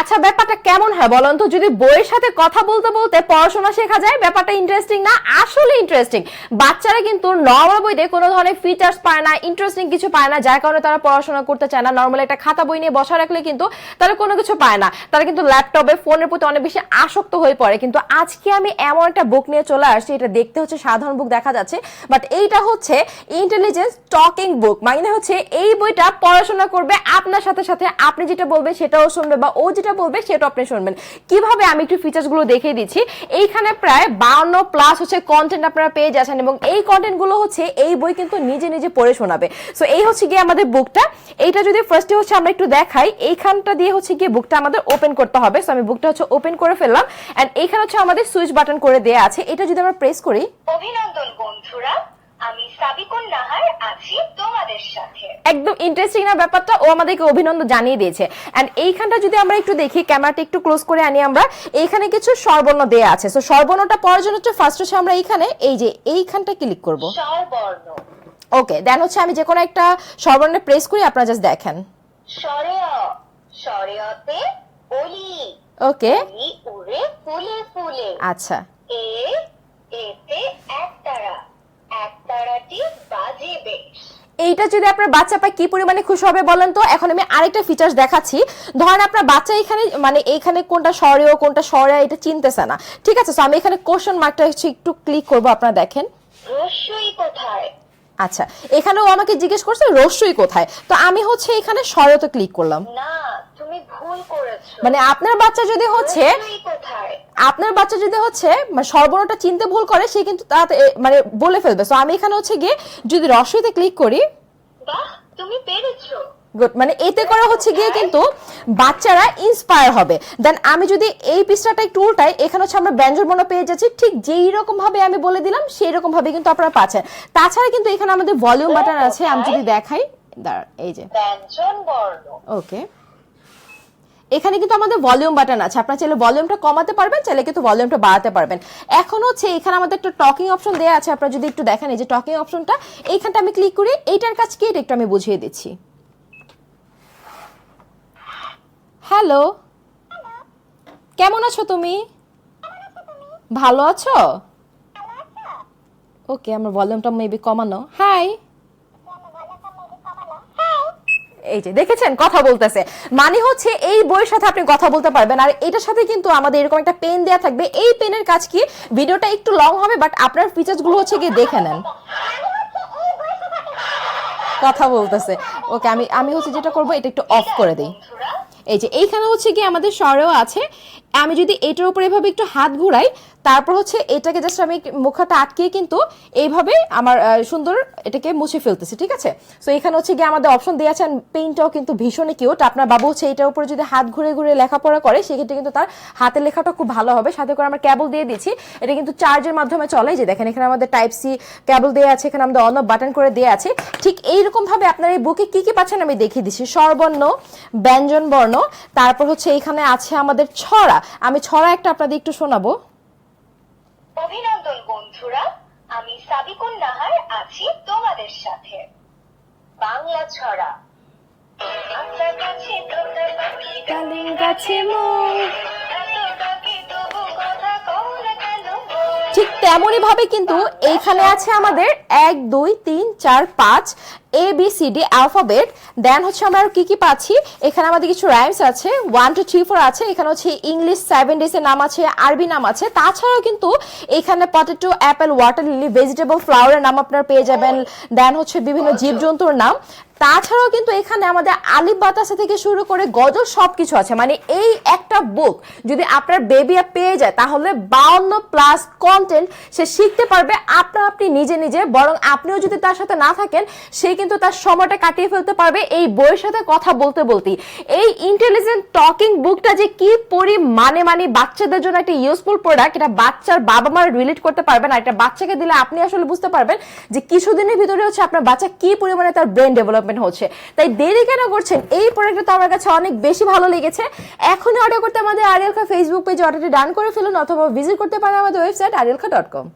আচ্ছা ব্যাপারটা কেমন হয় বলুন তো, যদি বইয়ের সাথে কথা বলতে বলতে পড়াশোনা শেখা যায়, ব্যাপারটা ইন্টারেস্টিং না? আসলে ইন্টারেস্টিং। বাচ্চারা কিন্তু নরমাল বইতে কোনো ধরনের ফিচার্স পায় না, ইন্টারেস্টিং কিছু পায় না, যার কারণে তারা পড়াশোনা করতে চায় না। নরমালি একটা খাতা বই নিয়ে বসা রাখলে কিন্তু তারা কোনো কিছু পায় না, তারা কিন্তু ল্যাপটপে ফোনের প্রতি অনেক বেশি আসক্ত হয়ে পড়ে। কিন্তু আজকে আমি এমন একটা বুক নিয়ে চলে আসছি, এটা দেখতে হচ্ছে সাধারণ বুক দেখা যাচ্ছে, বাট এইটা হচ্ছে ইন্টেলিজেন্স টকিং বুক। মানে হচ্ছে এই বইটা পড়াশোনা করবে আপনার সাথে সাথে, আপনি যেটা বলবে সেটাও শুনবে, বা ও যেটা বলবে সেটা আপনি শুনবেন। কিভাবে, আমি একটু ফিচার্স গুলো দেখিয়ে দিচ্ছি। এইখানে প্রায় 52 প্লাস হচ্ছে কন্টেন্ট আপনারা পেয়ে যাচ্ছেন, এবং এই কন্টেন্ট গুলো হচ্ছে এই বই কিন্তু নিজে নিজে পড়ে শোনাবে। সো এই হচ্ছে গিয়ে আমাদের বুকটা। এইটা যদি ফার্স্টে হচ্ছে আমরা একটু দেখাই, এইখানটা দিয়ে হচ্ছে গিয়ে বুকটা আমাদের ওপেন করতে হবে। সো আমি বুকটা হচ্ছে ওপেন করে ফেললাম, এন্ড এইখানে হচ্ছে আমাদের সুইচ বাটন করে দেয়া আছে। এটা যদি আমরা প্রেস করি, অভিনন্দন বন্ধুরা, আমি সাবিকুন নাহার আছি তোমাদের সাথে। একদম ইন্টারেস্টিং না ব্যাপারটা? ও আমাদেরকে অভিনন্দন জানিয়ে দিয়েছে। এন্ড এইখানটা যদি আমরা একটু দেখি, ক্যামেরাটা একটু ক্লোজ করে আনি আমরা, এইখানে কিছু স্বরবর্ণ দেয়া আছে। সো স্বরবর্ণটা পড়ার জন্য হচ্ছে ফার্স্ট হচ্ছে আমরা এইখানে এই যে এইখানটা ক্লিক করব। স্বরবর্ণ। ওকে, দেন হচ্ছে আমি যে কোনো একটা স্বরবর্ণে প্রেস করি, আপনারা জাস্ট দেখেন। স্বরে অ, স্বরেতে অলি, ওকে, অলি উড়ে ফুলে ফুলে। আচ্ছা, এ, এতে একতারা, একতারাটি বাজে বেশ। এইটা যদি আপনার বাচ্চা পায় কি পরিমাণে খুশি হবে বলেন তো। এখন আমি আরেকটা ফিচার্স দেখাচ্ছি। ধরেন আপনার বাচ্চা এখানে মানে এইখানে কোনটা স্বরেও কোনটা স্বরে এটা চিনতেছে না, ঠিক আছে? সো আমি এখানে কোশ্চেন মার্কটা হচ্ছে একটু ক্লিক করব, আপনারা দেখেন। রস্যই কোথায়? আচ্ছা, এখানেও আমাকে জিজ্ঞেস করছে রস্যই কোথায়, তো আমি হচ্ছে এখানে স্বরেতে ক্লিক করলাম। না, তুমি ভুল করেছো। মানে আপনার বাচ্চা যদি হচ্ছে রস্যই কোথায়? আপনার বাচ্চা যদি হচ্ছে মানে স্বরবর্ণটা চিনতে ভুল করে, সে কিন্তু মানে বলে ফেলবে। সো আমি এখানে হচ্ছে গিয়ে যদি রস্যইতে ক্লিক করি, বাহ, তুমি পেরেছো। গুড, মানে এতে করে হচ্ছে গিয়ে কিন্তু বাচ্চারা ইন্সপায়ার হবে। দেন আমি যদি এই পৃষ্ঠাটা একটু উল্টাই, এখানে হচ্ছে আমরা ব্যঞ্জনবর্ণ পেয়ে যাচ্ছি, ঠিক যেই রকম ভাবে আমি বলে দিলাম সেই রকম ভাবে কিন্তু আপনারা পাচ্ছেন। তাছাড়া কিন্তু এখানে আমাদের ভলিউম বাটন আছে, আমি যদি দেখাই, দাঁড়ান, এই যে ব্যঞ্জন বর্ণ। ওকে, এখানে কিন্তু আমাদের ভলিউম বাটন আছে, আপনারা চাইলে ভলিউমটা কমাতে পারবেন, চাইলে কিন্তু ভলিউমটা বাড়াতে পারবেন। এখন হচ্ছে এখানে আমাদের একটা টকিং অপশন দেওয়া আছে, আপনারা যদি একটু দেখেন এই যে টকিং অপশনটা, এইখানটা আমি ক্লিক করি, এইটার কাজ কি এটা একটু আমি বুঝিয়ে দিচ্ছি। হ্যালো, কেমন আছো তুমি? ভালো আছো? ওকে, আমার ভলিউমটা মেবি কমানো। হাই, এই যে দেখেছেন কথা বলতেছে, মানে হচ্ছে এই বইয়ের সাথে আপনি কথা বলতে পারবেন। আর এটার সাথে কিন্তু আমাদের এরকম একটা পেন দেয়া থাকবে। এই পেনের কাজ কি, ভিডিওটা একটু লং হবে, বাট আপনার ফিচার্স গুলো হচ্ছে গিয়ে দেখে নেন। কথা বলতেছে। ওকে, আমি হচ্ছে যেটা করবো, এটা একটু অফ করে দিই। এই যে এইখানে হচ্ছে কি আমাদের স্বরেও আছে। আমি যদি এটার উপর এভাবে একটু হাত ঘুরাই, তারপর হচ্ছে এটাকে জাস্ট আমি মুখটা আটকিয়ে কিন্তু এইভাবে আমার সুন্দর এটাকে মুছে ফেলতেছি, ঠিক আছে? সো এখানে হচ্ছে গিয়ে আমাদের অপশন দেওয়া আছে, পেনটাও কিন্তু ভীষণই কিউট। আপনার বাবু হচ্ছে এটার উপরে যদি হাত ঘুরে ঘুরে লেখাপড়া করে, সেক্ষেত্রে কিন্তু তার হাতের লেখাটা খুব ভালো হবে। সাথে করে আমরা কেবল দিয়ে দিচ্ছি, এটা কিন্তু চার্জের মাধ্যমে চলে। যে দেখেন এখানে আমাদের টাইপ সি কেবল দেওয়া আছে, এখানে আমাদের অন অফ বাটন করে দেওয়া আছে। ঠিক এইরকম ভাবে আপনার এই বুকে কি কি পাচ্ছেন আমি দেখিয়ে দিচ্ছি। স্বরবর্ণ, ব্যঞ্জন বর্ণ, তারপর হচ্ছে এখানে আছে আমাদের ছড়া। আমি ছড়া একটা আপনাদের একটু শোনাবো। অভিনন্দন বন্ধুরা, আমি সাবিকুন নাহার আছি তোমাদের সাথে। বাংলা ছড়া। আচ্ছা গাছে তোতা পাখি ডালিম গাছে মোর, এত ডাকে তবু কথা কও না কেন গো? ঠিক তেমনই ভাবে কিন্তু এইখানে আছে আমাদের 1 2 3 4 5 ABCD অ্যালফাবেট। দেন হচ্ছে আমরা আর কি কি পাচ্ছি, এখানে আমাদের কিছু রাইমস আছে, 1 2 3 4 আছে। এখানে হচ্ছে ইংলিশ 7 ডেজ এর নাম আছে, আরবি নাম আছে। তাছাড়াও কিন্তু এখানে potato, apple, water lily, vegetable, ফ্লাওয়ারের নাম আপনারা পেয়ে যাবেন। দেন হচ্ছে বিভিন্ন জীবজন্তুর নাম। তাছাড়াও কিন্তু এখানে আমাদের আলিফ বাতাসা থেকে শুরু করে গজল সবকিছু আছে। মানে এই একটা বুক যদি আপনার বেবি পেয়ে যায়, তাহলে 52 প্লাস কন্টেন্ট সে শিখতে পারবে আপনি নিজে নিজে। বরং আপনিও যদি তার সাথে না থাকেন, সে কিন্তু তার সময়টা কাটিয়ে ফেলতে পারবে এই বইয়ের সাথে কথা বলতে বলতেই। এই ইন্টেলিজেন্ট টকিং বুকটা যে কি পরিমাণে মানে বাচ্চাদের জন্য একটা ইউজফুল প্রোডাক্ট, এটা বাচ্চার বাবা মারা রিলেট করতে পারবেন। আর এটা বাচ্চাকে দিলে আপনি আসলে বুঝতে পারবেন যে কিছুদিনের ভিতরে হচ্ছে আপনার বাচ্চা কি পরিমাণে তার ব্রেন ডেভেলপমেন্ট হচ্ছে। তাই দেরি কেন করছেন? এই প্রোডাক্টটা তো আমার কাছে অনেক বেশি ভালো লেগেছে। এখনই অর্ডার করতে আমাদের আরিয়াল খা ফেসবুক পেজে অর্ডারটি ডান করে ফেলুন, অথবা ভিজিট করতে পারেন আমাদের ওয়েবসাইট arielkha.com।